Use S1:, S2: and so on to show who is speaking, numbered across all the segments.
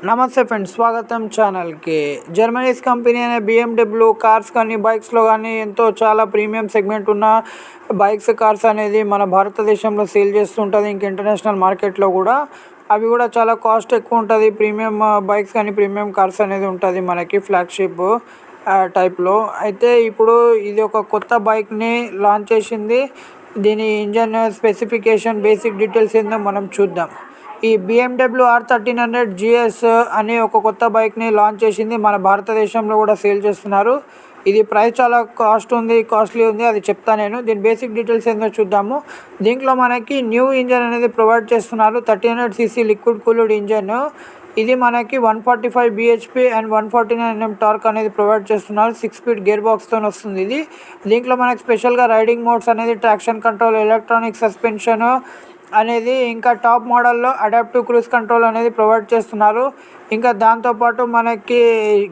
S1: నమస్తే ఫ్రెండ్స్, స్వాగతం ఛానల్కి. జర్మనీస్ కంపెనీ అనే BMW కార్స్ కానీ బైక్స్లో కానీ చాలా ప్రీమియం సెగ్మెంట్ ఉన్న బైక్స్ కార్స్ అనేది మన భారతదేశంలో సేల్ చేస్తుంటుంది. ఇంక ఇంటర్నేషనల్ మార్కెట్లో కూడా అవి కూడా చాలా కాస్ట్ ఎక్కువ ఉంటుంది. ప్రీమియం బైక్స్ కానీ ప్రీమియం కార్స్ అనేది ఉంటుంది మనకి ఫ్లాగ్షిప్ టైప్లో. అయితే ఇప్పుడు ఇది ఒక కొత్త బైక్ని లాంచ్ చేసింది. దీని ఇంజన్ స్పెసిఫికేషన్ బేసిక్ డీటెయిల్స్ ఏందో మనం చూద్దాం. ఈ BMW R1300 GS అనే ఒక కొత్త బైక్ని లాంచ్ చేసింది. మన భారతదేశంలో కూడా సేల్ చేస్తున్నారు. ఇది ప్రైస్ చాలా కాస్ట్లీ ఉంది, అది చెప్తా నేను. దీని బేసిక్ డీటెయిల్స్ ఏందో చూద్దాము. దీంట్లో మనకి న్యూ ఇంజన్ అనేది ప్రొవైడ్ చేస్తున్నారు. 1300cc liquid cooled engine. ఇది మనకి 145 bhp అండ్ 149 Nm టార్క్ అనేది ప్రొవైడ్ చేస్తున్నారు. 6 స్పీడ్ గేర్ బాక్స్తో వస్తుంది ఇది. దీంట్లో మనకి స్పెషల్గా రైడింగ్ మోడ్స్ అనేది ట్రాక్షన్ కంట్రోల్, ఎలక్ట్రానిక్ సస్పెన్షన్ అనేది, ఇంకా టాప్ మోడల్లో అడాప్టివ్ క్రూజ్ కంట్రోల్ అనేది ప్రొవైడ్ చేస్తున్నారు. ఇంకా దాంతోపాటు మనకి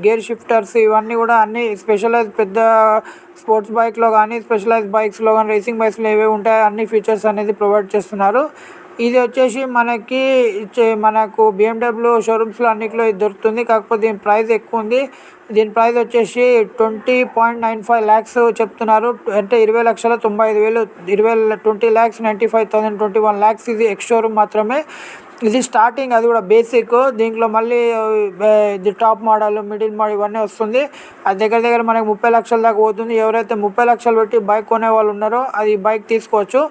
S1: గేర్ షిఫ్టర్స్ ఇవన్నీ కూడా అన్ని స్పెషలైజ్ పెద్ద స్పోర్ట్స్ బైక్లో కానీ స్పెషలైజ్ బైక్స్లో కానీ రేసింగ్ బైక్స్లో ఏవే ఉంటాయో అన్ని ఫీచర్స్ అనేది ప్రొవైడ్ చేస్తున్నారు. ఇది వచ్చేసి మనకు BMW షోరూమ్స్లో అన్నిట్లో ఇది దొరుకుతుంది. కాకపోతే దీని ప్రైస్ ఎక్కువ ఉంది. దీని ప్రైస్ వచ్చేసి 20.95 lakhs చెప్తున్నారు. అంటే 20,95,000, 20,95,000, 21 lakhs. ఇది ఎక్స్ షోరూమ్ మాత్రమే. ఇది స్టార్టింగ్, అది కూడా బేసిక్. దీంట్లో మళ్ళీ ఇది టాప్ మోడల్, మిడిల్ మోడల్ ఇవన్నీ వస్తుంది. అది దగ్గర మనకి 30 లక్షల దాకా పోతుంది. ఎవరైతే 30 లక్షలు పెట్టి బైక్ కొనే వాళ్ళు ఉన్నారో అది బైక్ తీసుకోవచ్చు.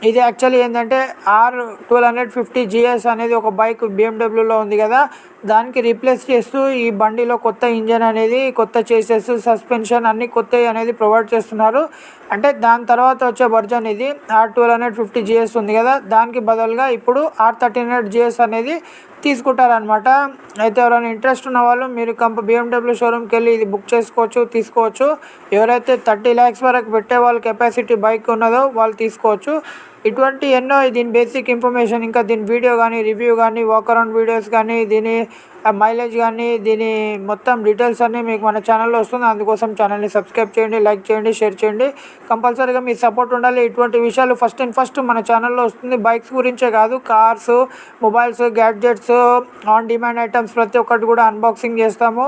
S1: ఇది యాక్చువల్లీ ఏంటంటే R1250 GS అనేది ఒక బైక్ BMWలో ఉంది కదా, దానికి రీప్లేస్ చేస్తూ ఈ బండిలో కొత్త ఇంజన్ అనేది, కొత్త చేసెస్, సస్పెన్షన్ అన్నీ కొత్తవి అనేది ప్రొవైడ్ చేస్తున్నారు. అంటే దాని తర్వాత వచ్చే వర్జన్ ఇది R1250 GS ఉంది కదా, దానికి బదులుగా ఇప్పుడు R1300 GS అనేది తీసుకుంటారనమాట. అయితే ఎవరైనా ఇంట్రెస్ట్ ఉన్న వాళ్ళు మీరు BMW షోరూమ్కి వెళ్ళి ఇది బుక్ తీసుకోవచ్చు. ఎవరైతే 30 lakhs వరకు పెట్టే వాళ్ళు కెపాసిటీ బైక్ ఉన్నదో వాళ్ళు తీసుకోవచ్చు. ఇటువంటి ఎన్నో దీని బేసిక్ ఇన్ఫర్మేషన్, ఇంకా దీని వీడియో కానీ, రివ్యూ కానీ, వాక్ అరౌండ్ వీడియోస్ కానీ, దీని మైలేజ్ కానీ, దీని మొత్తం డీటెయిల్స్ అన్నీ మీకు మన ఛానల్లో వస్తుంది. అందుకోసం ఛానల్ని సబ్స్క్రైబ్ చేయండి, లైక్ చేయండి, షేర్ చేయండి. కంపల్సరీగా మీ సపోర్ట్ ఉండాలి. ఇటువంటి విషయాలు ఫస్ట్ మన ఛానల్లో వస్తుంది. బైక్స్ గురించే కాదు, cars, mobiles, gadgets, on demand items ప్రతి ఒక్కటి కూడా అన్బాక్సింగ్ చేస్తాము.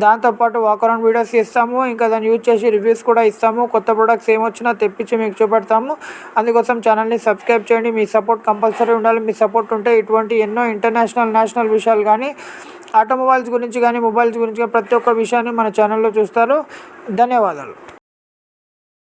S1: దాంతోపాటు వాక్ అరౌండ్ వీడియోస్ ఇస్తాము. ఇంకా దాన్ని యూజ్ చేసి రివ్యూస్ కూడా ఇస్తాము. కొత్త ప్రొడక్ట్స్ ఏమొచ్చినా తెప్పించి మీకు చూపెడతాము. అందుకోసం ఛానల్ని సబ్స్క్రైబ్ చేయండి. మీ సపోర్ట్ కంపల్సరీ ఉండాలి. మీ సపోర్ట్ ఉంటే ఇటువంటి ఎన్నో ఇంటర్నేషనల్, నేషనల్ విషయాలు కానీ, ఆటోమొబైల్స్ గురించి కానీ, మొబైల్స్ గురించి కానీ ప్రతి ఒక్క విషయాన్ని మన ఛానల్లో చూస్తారు. ధన్యవాదాలు.